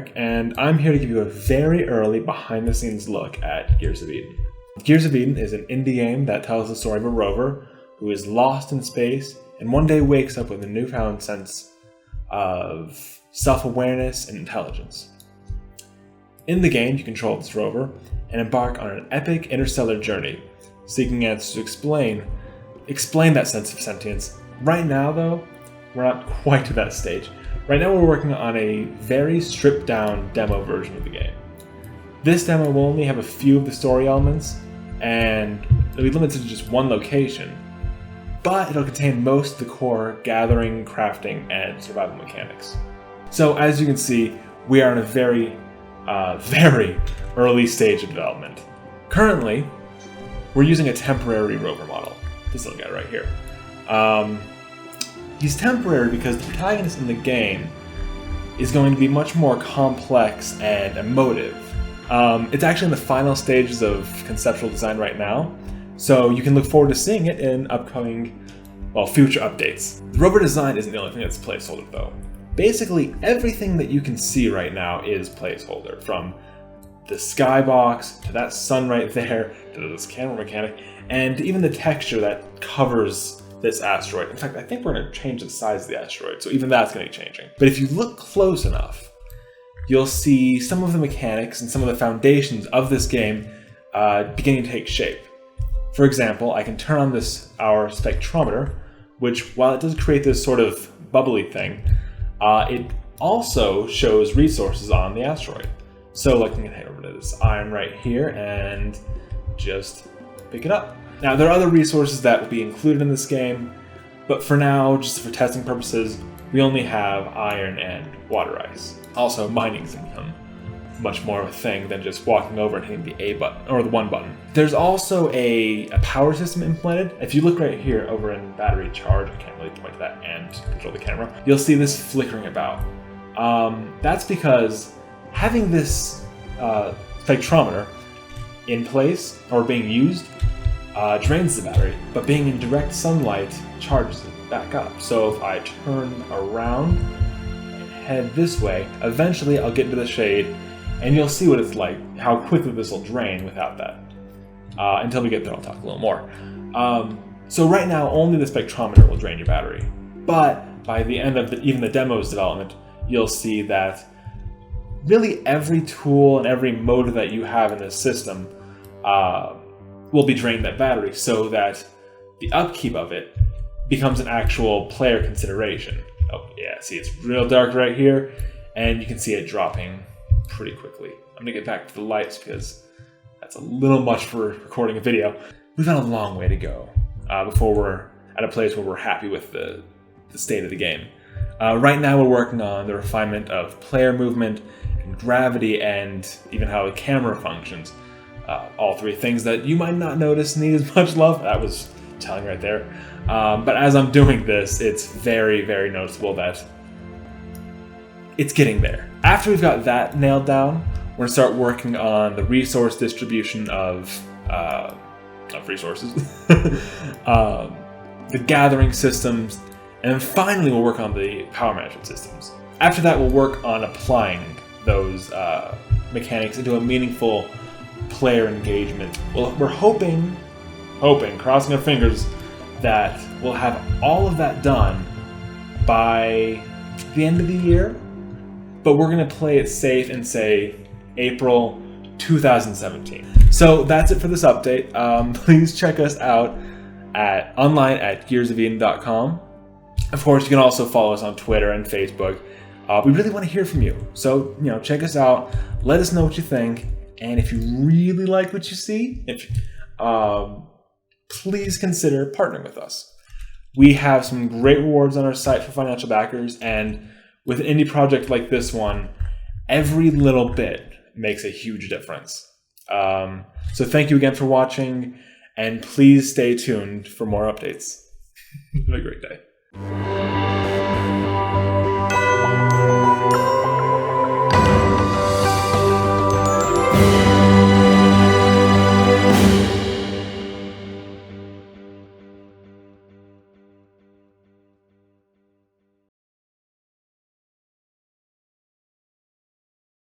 Eric, and I'm here to give you a very early behind-the-scenes look at Gears of Eden. Gears of Eden is an indie game that tells the story of a rover who is lost in space and one day wakes up with a newfound sense of self-awareness and intelligence. In the game, you control this rover and embark on an epic interstellar journey, seeking answers to explain that sense of sentience. Right now, though, we're not quite to that stage. Right now we're working on a very stripped down demo version of the game. This demo will only have a few of the story elements, and it'll be limited to just one location, but it'll contain most of the core gathering, crafting, and survival mechanics. So as you can see, we are in a very early stage of development. Currently, we're using a temporary rover model. This little guy right here. He's temporary because the protagonist in the game is going to be much more complex and emotive. It's actually in the final stages of conceptual design right now, so you can look forward to seeing it in upcoming, future updates. The rover design isn't the only thing that's placeholder though. Basically, everything that you can see right now is placeholder, from the skybox to that sun right there, to this camera mechanic, and even the texture that covers this asteroid. In fact, I think we're going to change the size of the asteroid, so even that's going to be changing. But if you look close enough, you'll see some of the mechanics and some of the foundations of this game beginning to take shape. For example, I can turn on our spectrometer, which, while it does create this sort of bubbly thing, it also shows resources on the asteroid. So like, I'm going to head over to this iron right here and just pick it up. Now, there are other resources that will be included in this game, but for now, just for testing purposes, we only have iron and water ice. Also, mining's become much more of a thing than just walking over and hitting the A button, or the 1 button. There's also a power system implemented. If you look right here over in battery charge, I can't really point to that and control the camera, you'll see this flickering about. That's because having this spectrometer in place, or being used, drains the battery, but being in direct sunlight charges it back up. So if I turn around and head this way, eventually I'll get into the shade, and you'll see what it's like, how quickly this will drain without that. Until we get there, I'll talk a little more. So right now, only the spectrometer will drain your battery. But by the end of even the demo's development, you'll see that really every tool and every motor that you have in this system will be draining that battery, so that the upkeep of it becomes an actual player consideration. Oh yeah, see, it's real dark right here, and you can see it dropping pretty quickly. I'm gonna get back to the lights because that's a little much for recording a video. We've got a long way to go before we're at a place where we're happy with the state of the game. Right now we're working on the refinement of player movement and gravity, and even how the camera functions. All three things that you might not notice need as much love. That was telling right there. But as I'm doing this, it's very, very noticeable that it's getting there. After we've got that nailed down, we're going to start working on the resource distribution of resources, the gathering systems, and then finally we'll work on the power management systems. After that, we'll work on applying those mechanics into a meaningful player engagement. Well, we're hoping, crossing our fingers, that we'll have all of that done by the end of the year, but we're going to play it safe and say April 2017. So that's it for this update. Please check us out online at gearsofeden.com. Of course, you can also follow us on Twitter and Facebook. We really want to hear from you. So, check us out. Let us know what you think. And if you really like what you see, please consider partnering with us. We have some great rewards on our site for financial backers, and with an indie project like this one, every little bit makes a huge difference. So thank you again for watching, and please stay tuned for more updates. Have a great day.